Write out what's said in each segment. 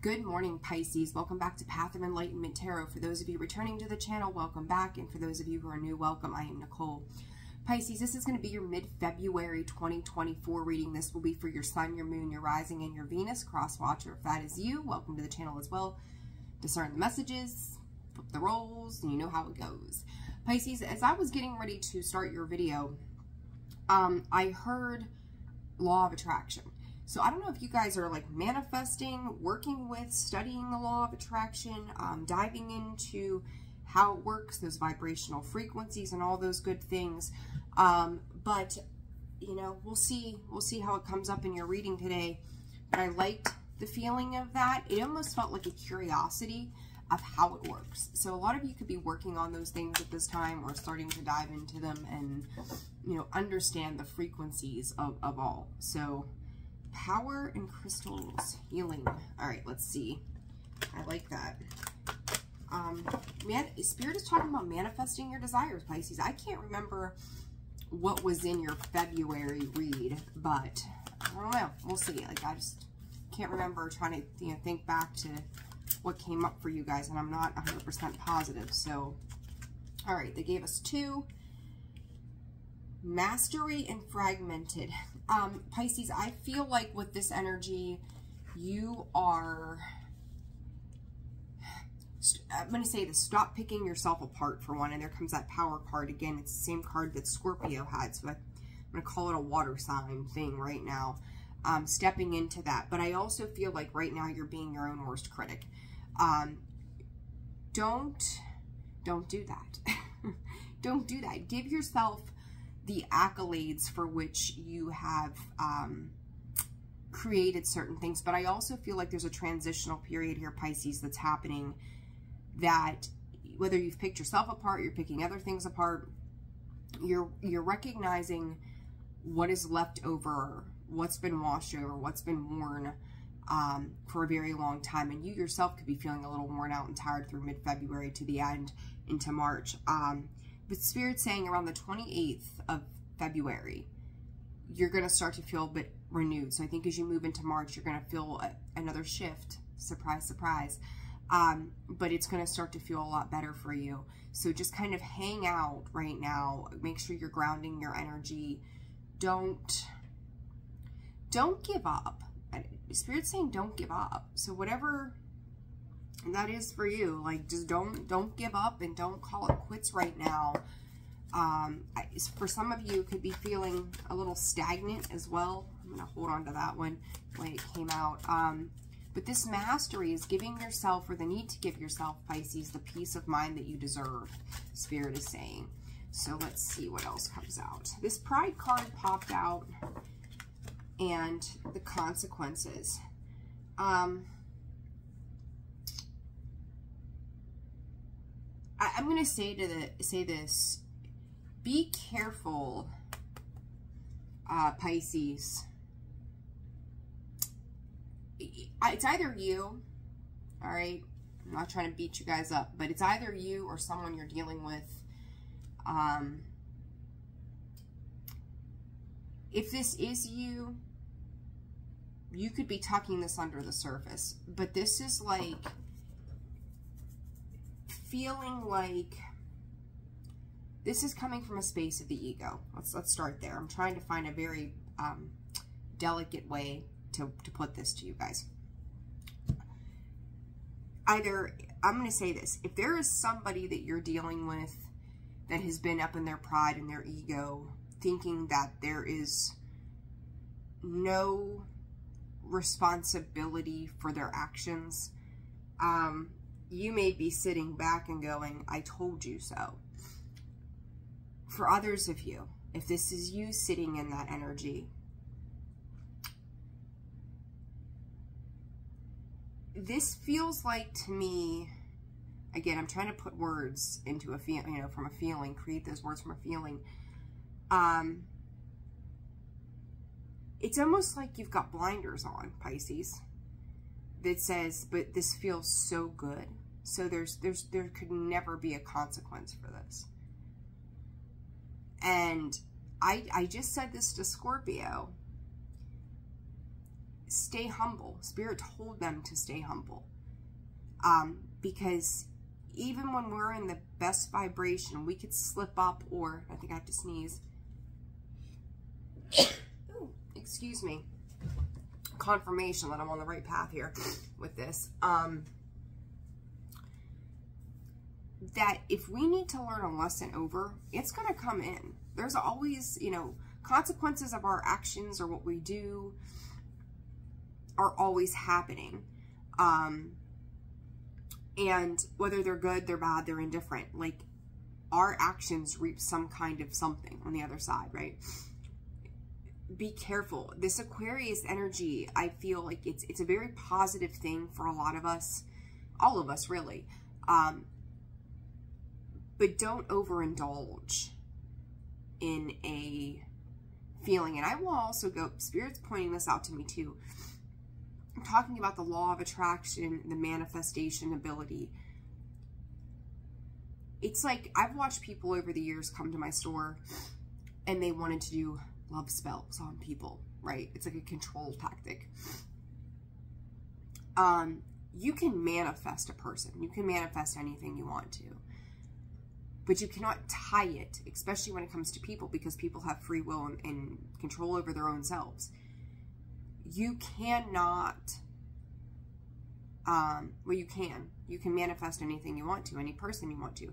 Good morning, Pisces. Welcome back to Path of Enlightenment Tarot. For those of you returning to the channel, welcome back. And for those of you who are new, welcome. I am Nicole. Pisces, this is going to be your mid-February 2024 reading. This will be for your sun, your moon, your rising, and your Venus. Cross watcher, if that is you, welcome to the channel as well. Discern the messages, flip the roles, and you know how it goes. Pisces, as I was getting ready to start your video, I heard law of attraction. So I don't know if you guys are like manifesting, working with, studying the law of attraction, diving into how it works, those vibrational frequencies and all those good things. But you know, we'll see how it comes up in your reading today. But I liked the feeling of that. It almost felt like a curiosity of how it works. So a lot of you could be working on those things at this time or starting to dive into them and, you know, understand the frequencies of all. So power and crystals, healing. All right, let's see. I like that. Spirit is talking about manifesting your desires, Pisces. I can't remember what was in your February read, but I don't know. We'll see. Like, I just can't remember, trying to, you know, think back to what came up for you guys, and I'm not 100% positive. So, all right, they gave us two. Mastery and fragmented. Pisces, I feel like with this energy, you are, I'm going to say this, stop picking yourself apart for one. And there comes that power card again. It's the same card that Scorpio had. So I'm going to call it a water sign thing right now. Stepping into that. But I also feel like right now you're being your own worst critic. Don't do that. Don't do that. Give yourself the accolades for which you have created certain things. But I also feel like there's a transitional period here, Pisces, that's happening, that whether you've picked yourself apart, you're picking other things apart, you're recognizing what is left over, what's been washed over, what's been worn for a very long time. And you yourself could be feeling a little worn out and tired through mid-February to the end into March. But Spirit's saying around the 28th of February, you're going to start to feel a bit renewed. So I think as you move into March, you're going to feel another shift. Surprise, surprise. But it's going to start to feel a lot better for you. So just kind of hang out right now. Make sure you're grounding your energy. Don't give up. Spirit's saying don't give up. So whatever that is for you, like, just don't give up and don't call it quits right now. For some of you, it could be feeling a little stagnant as well. I'm going to hold on to that one when it came out. But this mastery is giving yourself, or the need to give yourself, Pisces, the peace of mind that you deserve, Spirit is saying. So let's see what else comes out. This Pride card popped out, and the consequences. I'm going to say this. Be careful, Pisces. It's either you, all right? I'm not trying to beat you guys up, but it's either you or someone you're dealing with. If this is you, you could be tucking this under the surface, but this is like feeling like this is coming from a space of the ego. Let's start there. I'm trying to find a very delicate way to put this to you guys. Either, I'm going to say this, if there is somebody that you're dealing with that has been up in their pride and their ego, thinking that there is no responsibility for their actions, you may be sitting back and going, I told you so. For others of you, if this is you sitting in that energy, this feels like, to me, again, I'm trying to put words into a feel, you know, from a feeling, create those words from a feeling. It's almost like you've got blinders on, Pisces, that says, but this feels so good. So there could never be a consequence for this. And I just said this to Scorpio. stay humble. Spirit told them to stay humble. Because even when we're in the best vibration, we could slip up, or I think I have to sneeze. Ooh, excuse me. Confirmation that I'm on the right path here with this. That if we need to learn a lesson over, it's going to come in. There's always, you know, consequences of our actions or what we do are always happening. And whether they're good, they're bad, they're indifferent. Like, our actions reap some kind of something on the other side, right? Be careful. This Aquarius energy, I feel like it's a very positive thing for a lot of us. All of us, really. But don't overindulge in a feeling. And I will also go, Spirit's pointing this out to me too. I'm talking about the law of attraction, the manifestation ability. It's like, I've watched people over the years come to my store and they wanted to do love spells on people, right? It's like a control tactic. You can manifest a person. You can manifest anything you want to. But you cannot tie it, especially when it comes to people, because people have free will and control over their own selves. You cannot, well, you can manifest anything you want to, any person you want to.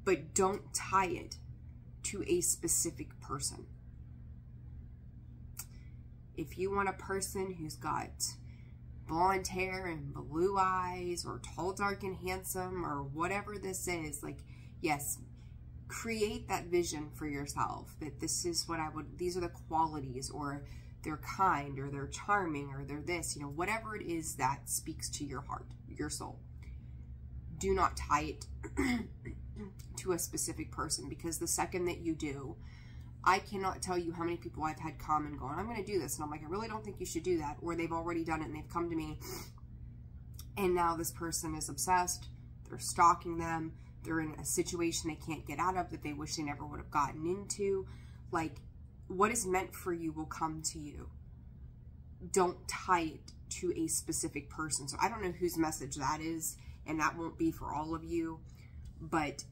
But don't tie it to a specific person. If you want a person who's got blonde hair and blue eyes, or tall, dark, and handsome, or whatever this is, like, yes, create that vision for yourself, that this is what these are the qualities, or they're kind, or they're charming, or they're this, you know, whatever it is that speaks to your heart, your soul. Do not tie it to a specific person, because the second that you do, I cannot tell you how many people I've had come and go, I'm going to do this. And I'm like, I really don't think you should do that. Or they've already done it and they've come to me. And now this person is obsessed. They're stalking them. They're in a situation they can't get out of that they wish they never would have gotten into. Like, what is meant for you will come to you. Don't tie it to a specific person. So I don't know whose message that is. And that won't be for all of you. But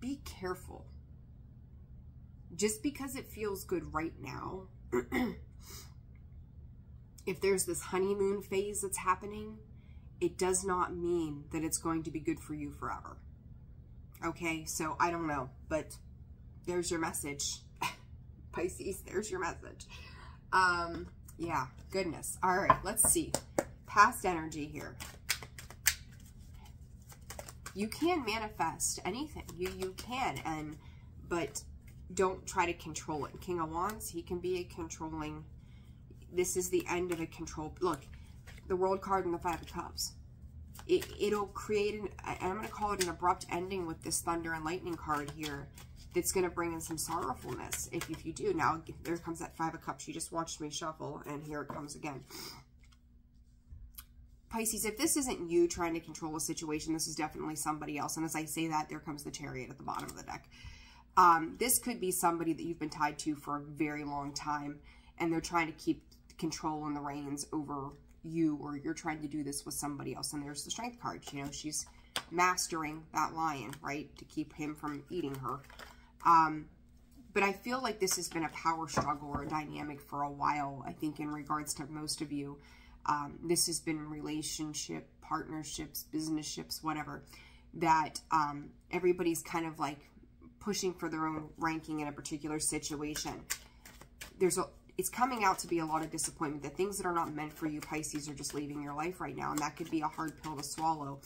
be careful. Just because it feels good right now, if there's this honeymoon phase that's happening, it does not mean that it's going to be good for you forever. Okay, so I don't know, but there's your message. Pisces, there's your message. Yeah, goodness. All right, let's see. Past energy here. You can manifest anything. You can, but don't try to control it. King of Wands, he can be a controlling. This is the end of a control. Look, the World card and the Five of Cups. It'll create I'm going to call it an abrupt ending with this Thunder and Lightning card here. That's going to bring in some sorrowfulness if you do. Now, there comes that Five of Cups. You just watched me shuffle, and here it comes again. Pisces, if this isn't you trying to control a situation, this is definitely somebody else. And as I say that, there comes the Chariot at the bottom of the deck. This could be somebody that you've been tied to for a very long time, and they're trying to keep control and the reins over you, or you're trying to do this with somebody else. And there's the Strength card. You know, she's mastering that lion, right, to keep him from eating her. But I feel like this has been a power struggle or a dynamic for a while, I think, in regards to most of you. This has been relationship, partnerships, business-ships, whatever, that everybody's kind of like pushing for their own ranking in a particular situation. It's coming out to be a lot of disappointment. that things that are not meant for you, Pisces, are just leaving your life right now. And that could be a hard pill to swallow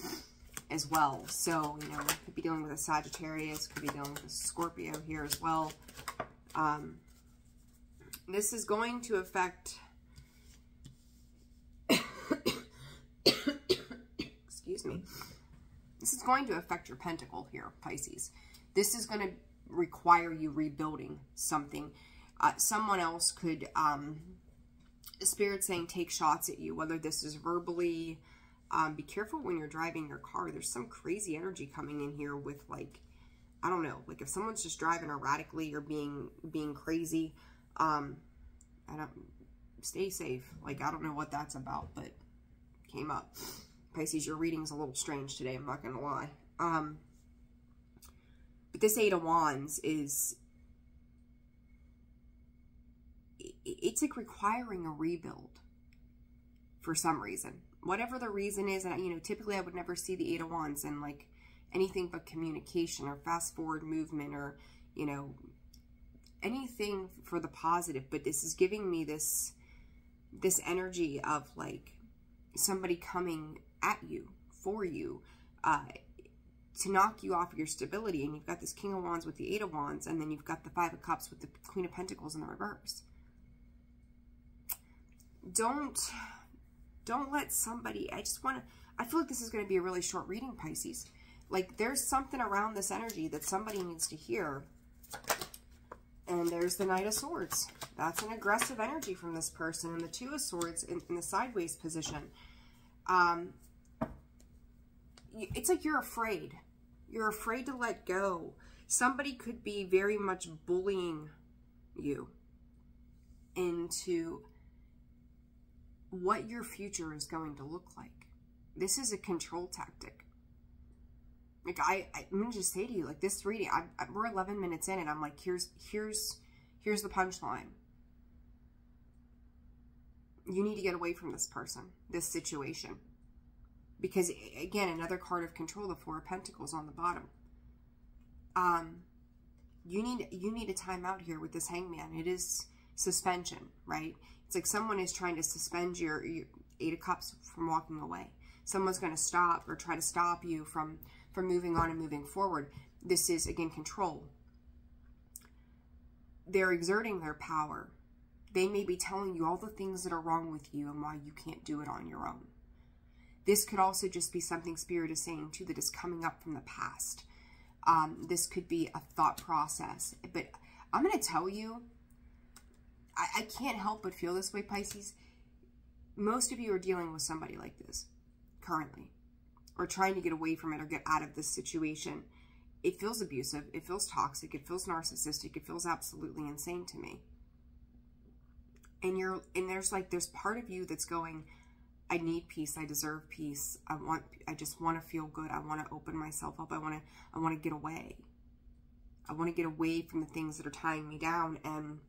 as well. So, you know, could be dealing with a Sagittarius, could be dealing with a Scorpio here as well. This is going to affect, excuse me, this is going to affect your pentacle here, Pisces. This is going to require you rebuilding something. Someone else could, Spirit saying, take shots at you, whether this is verbally. Be careful when you're driving your car. There's some crazy energy coming in here with, like, I don't know, like if someone's just driving erratically or being crazy, stay safe. Like, I don't know what that's about, but came up. Pisces, your reading's a little strange today, I'm not going to lie. But this Eight of Wands is, it's like requiring a rebuild for some reason. Whatever the reason is, and you know, typically I would never see the Eight of Wands in like anything but communication or fast forward movement or, you know, anything for the positive. But this is giving me this energy of like somebody coming at you, for you, to knock you off your stability. And you've got this King of Wands with the Eight of Wands, and then you've got the Five of Cups with the Queen of Pentacles in the reverse. Don't let somebody, I feel like this is going to be a really short reading, Pisces. Like, there's something around this energy that somebody needs to hear. And there's the Knight of Swords. That's an aggressive energy from this person. And the Two of Swords in the sideways position. It's like you're afraid. You're afraid to let go. Somebody could be very much bullying you into what your future is going to look like. This is a control tactic. Like, I'm going to just say to you, like, this reading, we're 11 minutes in, and I'm like, here's the punchline. You need to get away from this person, this situation. Because, again, another card of control, the Four of Pentacles on the bottom. You need a time out here with this Hangman. It is suspension, right? It's like someone is trying to suspend your Eight of Cups from walking away. Someone's going to stop or try to stop you from moving on and moving forward. This is, again, control. They're exerting their power. They may be telling you all the things that are wrong with you and why you can't do it on your own. This could also just be something Spirit is saying too that is coming up from the past. This could be a thought process. But I'm going to tell you, I can't help but feel this way, Pisces. Most of you are dealing with somebody like this currently, or trying to get away from it or get out of this situation. It feels abusive. It feels toxic. It feels narcissistic. It feels absolutely insane to me. And there's part of you that's going, I need peace. I deserve peace. I just want to feel good. I want to open myself up. I want to get away. I want to get away from the things that are tying me down. And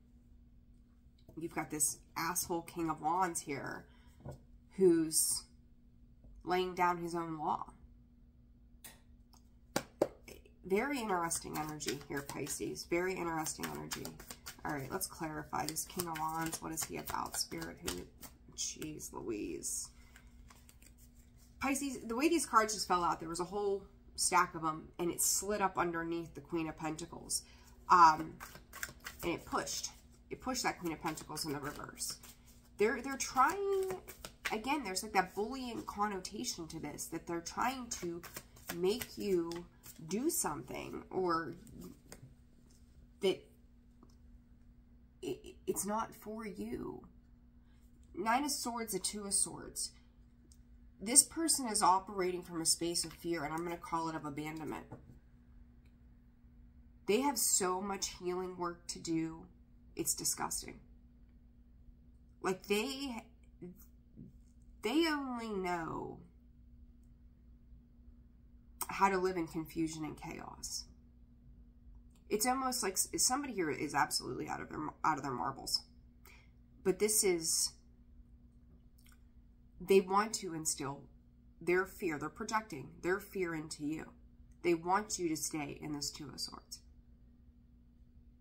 you've got this asshole King of Wands here who's laying down his own law. Very interesting energy here, Pisces. Very interesting energy. All right, let's clarify. This King of Wands, what is he about? Spirit, who? Jeez Louise. Pisces, the way these cards just fell out, there was a whole stack of them, and it slid up underneath the Queen of Pentacles. And it pushed. It pushed that Queen of Pentacles in the reverse. They're trying, again, there's like that bullying connotation to this, that they're trying to make you do something, or that it's not for you. Nine of Swords, a Two of Swords. This person is operating from a space of fear, and I'm going to call it of abandonment. They have so much healing work to do. It's disgusting. Like, they only know how to live in confusion and chaos. It's almost like somebody here is absolutely out of their marbles. But this is, they want to instill their fear. They're projecting their fear into you. They want you to stay in this Two of Swords.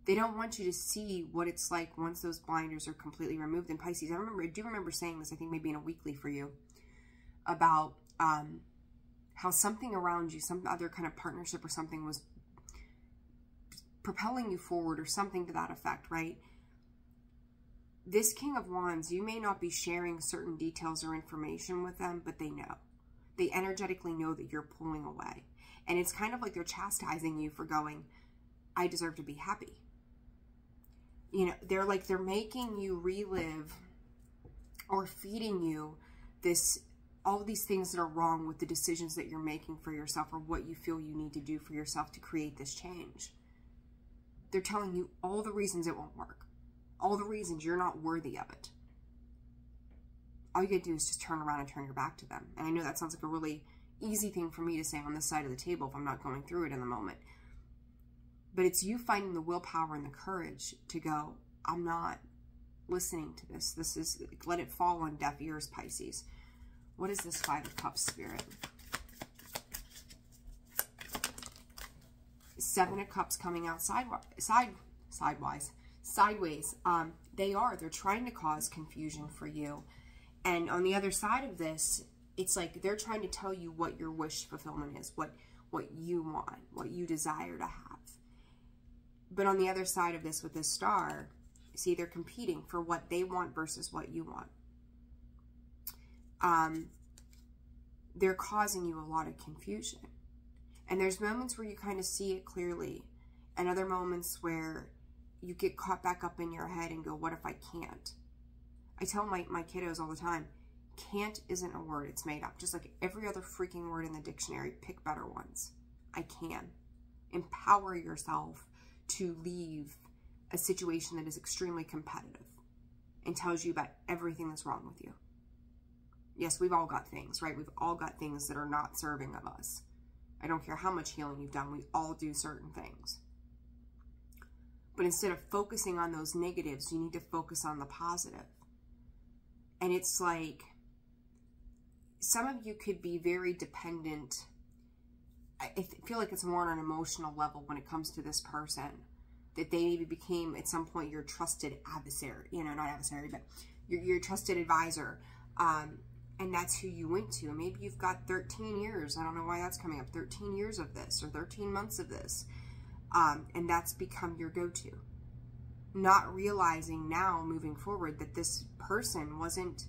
They don't want you to see what it's like once those blinders are completely removed. In Pisces, I do remember saying this, I think maybe in a weekly for you, about how something around you, some other kind of partnership or something was propelling you forward, or something to that effect, right? This King of Wands, you may not be sharing certain details or information with them, but they know. They energetically know that you're pulling away. And it's kind of like they're chastising you for going, I deserve to be happy. You know, they're making you relive, or feeding you all these things that are wrong with the decisions that you're making for yourself, or what you feel you need to do for yourself to create this change. They're telling you all the reasons it won't work. all the reasons you're not worthy of it. All you gotta do is just turn around and turn your back to them. And I know that sounds like a really easy thing for me to say on this side of the table if I'm not going through it in the moment. But it's you finding the willpower and the courage to go, I'm not listening to this. This is, let it fall on deaf ears, Pisces. What is this Five of Cups, Spirit? Seven of Cups coming out sideways. They're trying to cause confusion for you. And on the other side of this, it's like they're trying to tell you what your wish fulfillment is, what you want, what you desire to have. But on the other side of this with this star, see, they're competing for what they want versus what you want. They're causing you a lot of confusion. And there's moments where you kind of see it clearly, and other moments where you get caught back up in your head and go, what if I can't? I tell my kiddos all the time, can't isn't a word, it's made up. Just like every other freaking word in the dictionary, pick better ones. I can. Empower yourself to leave a situation that is extremely competitive and tells you about everything that's wrong with you. Yes, we've all got things, right? We've all got things that are not serving of us. I don't care how much healing you've done, we all do certain things. But instead of focusing on those negatives, you need to focus on the positive. And it's like, some of you could be very dependent. I feel like it's more on an emotional level when it comes to this person, that they maybe became at some point your trusted adversary, you know, not adversary, but your trusted advisor. And that's who you went to. Maybe you've got 13 years. I don't know why that's coming up. 13 years of this or 13 months of this. And that's become your go-to. Not realizing now, moving forward, that this person wasn't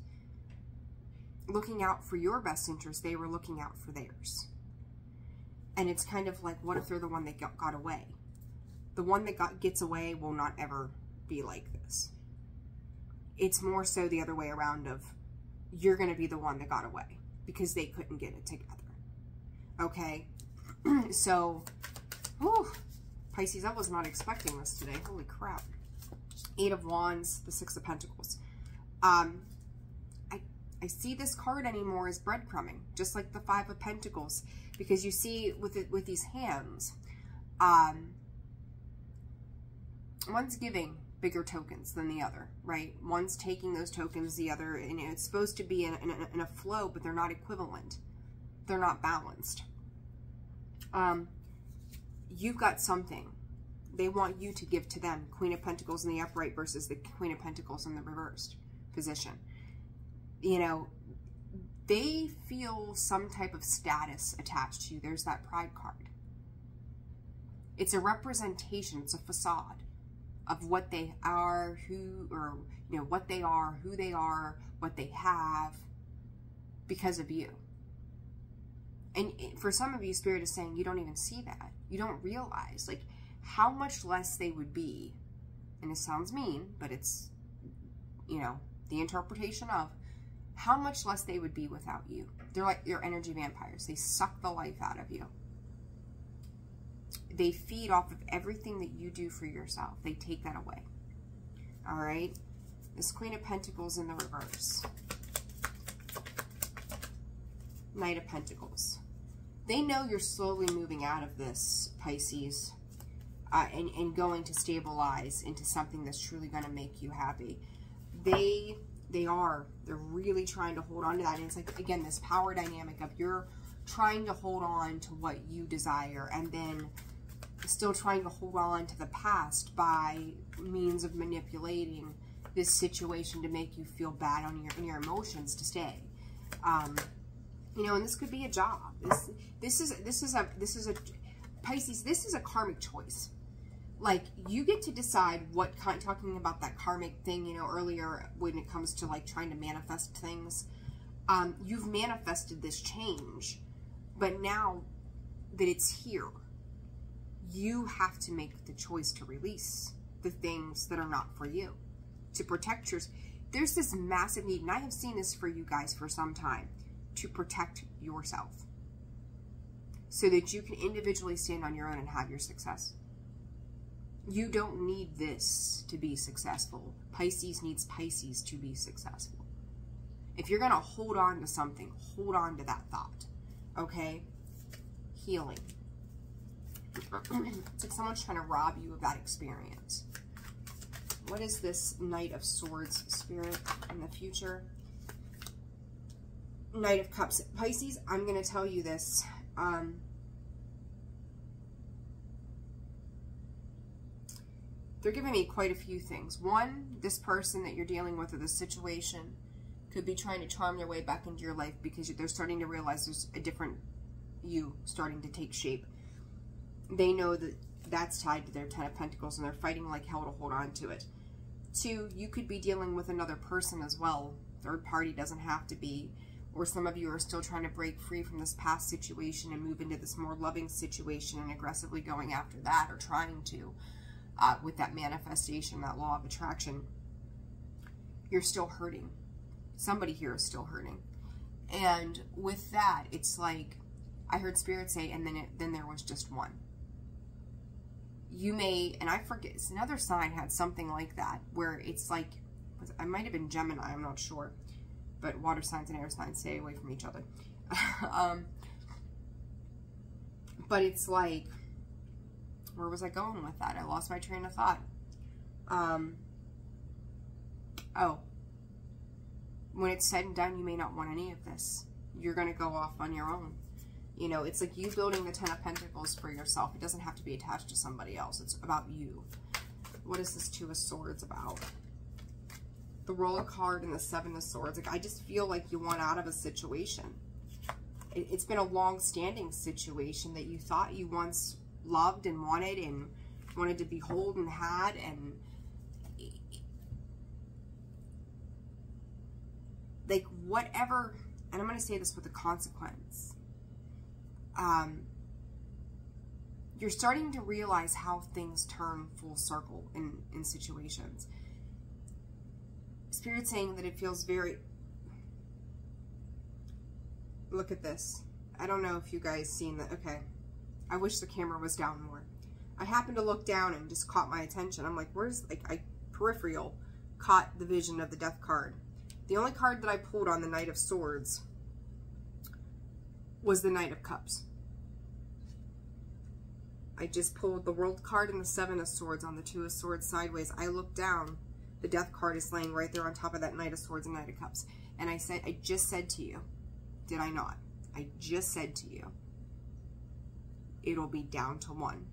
looking out for your best interest. They were looking out for theirs. And it's kind of like, what if they're the one that got away? The one that gets away will not ever be like this. It's more so the other way around of, you're going to be the one that got away because they couldn't get it together. Okay? So, whew, Pisces, I was not expecting this today. Holy crap. Eight of Wands, the Six of Pentacles. I see this card anymore as breadcrumbing, just like the Five of Pentacles, because you see with these hands, one's giving bigger tokens than the other, right? One's taking those tokens, the other, and it's supposed to be in a flow, but they're not equivalent. They're not balanced. You've got something. They want you to give to them. Queen of Pentacles in the upright versus the Queen of Pentacles in the reversed position. You know, they feel some type of status attached to you. There's that pride card. It's a representation. It's a facade of what they are, what they are, who they are, what they have, because of you. And for some of you, Spirit is saying you don't even see that. You don't realize, like, how much less they would be, and it sounds mean, but it's, you know, the interpretation of how much less they would be without you. They're like your energy vampires. They suck the life out of you. They feed off of everything that you do for yourself. They take that away. All right? This Queen of Pentacles in the reverse. Knight of Pentacles. They know you're slowly moving out of this, Pisces, and going to stabilize into something that's truly going to make you happy. They're really trying to hold on to that. And it's like, again, this power dynamic of you're trying to hold on to what you desire and then still trying to hold on to the past by means of manipulating this situation to make you feel bad in your emotions to stay. You know, and this could be a job. This is a Pisces. This is a karmic choice. Like, you get to decide what kind, talking about that karmic thing, you know, earlier when it comes to like trying to manifest things. You've manifested this change, but now that it's here, you have to make the choice to release the things that are not for you, to protect yours. There's this massive need, and I have seen this for you guys for some time, to protect yourself so that you can individually stand on your own and have your success. You don't need this to be successful. Pisces needs Pisces to be successful. If you're going to hold on to something, hold on to that thought. Okay? Healing. It's like someone's trying to rob you of that experience. What is this Knight of Swords spirit in the future? Knight of Cups. Pisces, I'm going to tell you this. They're giving me quite a few things. One, this person that you're dealing with, or this situation, could be trying to charm their way back into your life because they're starting to realize there's a different you starting to take shape. They know that that's tied to their Ten of Pentacles, and they're fighting like hell to hold on to it. Two, you could be dealing with another person as well. Third party doesn't have to be. Or some of you are still trying to break free from this past situation and move into this more loving situation and aggressively going after that, or trying to, with that manifestation, that law of attraction. You're still hurting. Somebody here is still hurting. And with that, it's like, I heard Spirit say, and then there was just one. You may, and I forget, another sign had something like that, where it's like, I might have been Gemini, I'm not sure. But water signs and air signs, stay away from each other. But it's like, where was I going with that? I lost my train of thought. Oh. When it's said and done, you may not want any of this. You're going to go off on your own. You know, it's like you building the Ten of Pentacles for yourself. It doesn't have to be attached to somebody else. It's about you. What is this Two of Swords about? The Roller card and the Seven of Swords. Like, I just feel like you want out of a situation. It's been a long-standing situation that you thought you once loved and wanted to behold and had, and like whatever, and I'm going to say this with a consequence. You're starting to realize how things turn full circle in situations. Spirit saying that it feels very, look at this. I don't know if you guys seen that. Okay. I wish the camera was down more. I happened to look down and just caught my attention. I'm like, where's, like, peripheral caught the vision of the Death card. The only card that I pulled on the Knight of Swords was the Knight of Cups. I just pulled the World card and the Seven of Swords on the Two of Swords sideways. I looked down. The Death card is laying right there on top of that Knight of Swords and Knight of Cups. And I just said to you, did I not? I just said to you, it'll be down to one.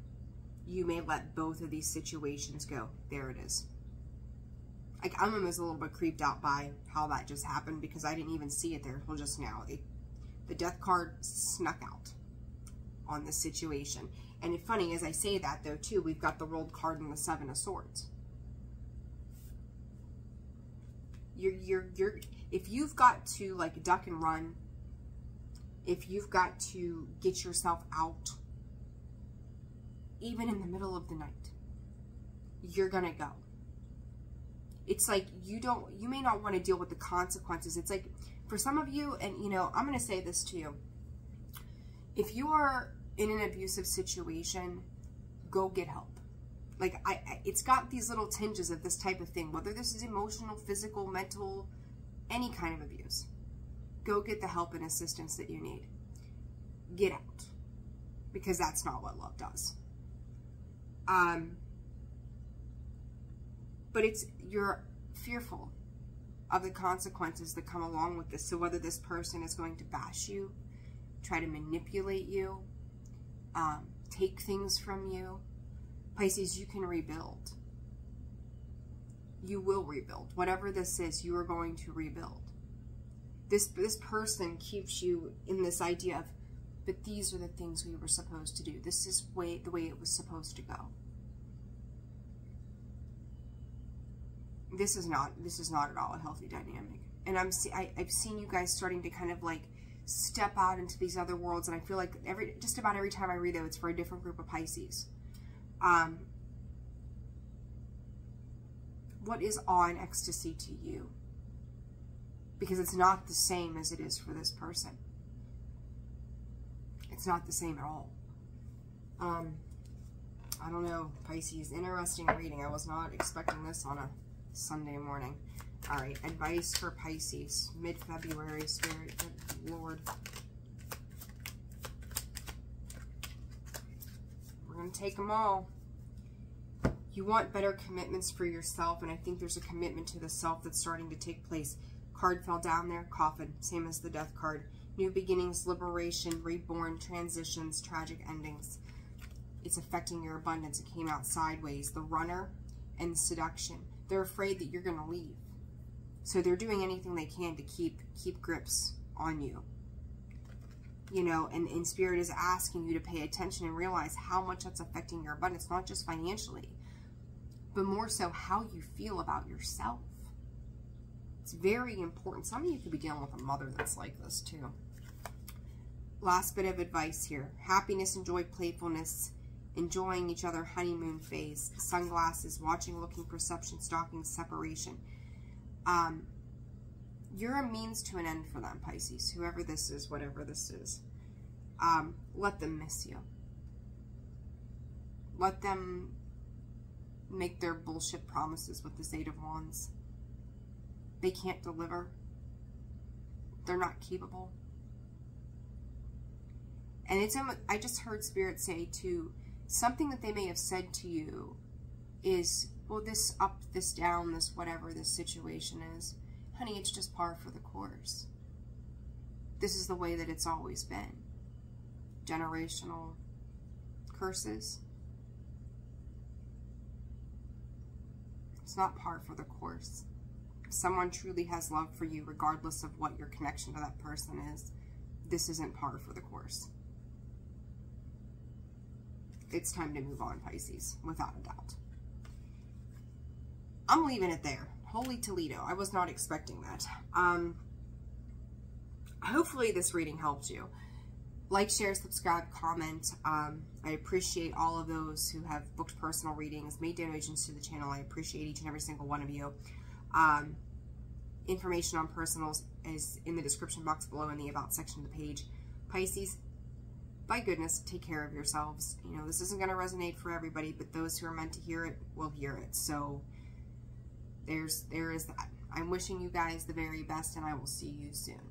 You may let both of these situations go. There it is. Like, I'm almost a little bit creeped out by how that just happened, because I didn't even see it there until just now. The Death card snuck out on this situation. And it's funny, as I say that, though, too, we've got the World card and the Seven of Swords. If you've got to, like, duck and run, if you've got to get yourself out, even in the middle of the night, you're gonna go. It's like, you may not want to deal with the consequences. It's like, for some of you, and you know, I'm gonna say this to you, if you are in an abusive situation, go get help. Like, it's got these little tinges of this type of thing, whether this is emotional, physical, mental, any kind of abuse. Go get the help and assistance that you need. Get out. Because that's not what love does. But you're fearful of the consequences that come along with this. So whether this person is going to bash you, try to manipulate you, take things from you, Pisces, you can rebuild. You will rebuild. Whatever this is, you are going to rebuild. This person keeps you in this idea of, but these are the things we were supposed to do. This is the way it was supposed to go. This is not at all a healthy dynamic. And I've seen you guys starting to kind of like step out into these other worlds, and I feel like just about every time I read it, it's for a different group of Pisces. What is awe and ecstasy to you? Because it's not the same as it is for this person. It's not the same at all. I don't know, Pisces. Interesting reading. I was not expecting this on a Sunday morning. All right, advice for Pisces. Mid-February, Spirit, good Lord. We're going to take them all. You want better commitments for yourself, and I think there's a commitment to the self that's starting to take place. Card fell down there, coffin, same as the death card. New beginnings, liberation, reborn, transitions, tragic endings. It's affecting your abundance. It came out sideways. The runner and the seduction. They're afraid that you're going to leave. So they're doing anything they can to keep grips on you. You know, and Spirit is asking you to pay attention and realize how much that's affecting your abundance, not just financially, but more so how you feel about yourself. It's very important. Some of you could be dealing with a mother that's like this too. Last bit of advice here. Happiness, enjoy, playfulness, enjoying each other, honeymoon phase, sunglasses, watching, looking, perception, stalking, separation. You're a means to an end for them, Pisces. Whoever this is, whatever this is. Let them miss you. Let them make their bullshit promises with this Eight of Wands. They can't deliver. They're not capable. And it's, I just heard Spirit say too, something that they may have said to you is, well, this up, this down, this whatever this situation is. Honey, it's just par for the course. This is the way that it's always been. Generational curses. It's not par for the course. If someone truly has love for you, regardless of what your connection to that person is, this isn't par for the course. It's time to move on, Pisces, without a doubt. I'm leaving it there. Holy Toledo. I was not expecting that. Hopefully this reading helped you. Like, share, subscribe, comment. I appreciate all of those who have booked personal readings, made donations to the channel. I appreciate each and every single one of you. Information on personals is in the description box below in the About section of the page. Pisces, by goodness, take care of yourselves. You know, this isn't going to resonate for everybody, but those who are meant to hear it will hear it. So there is that. I'm wishing you guys the very best, and I will see you soon.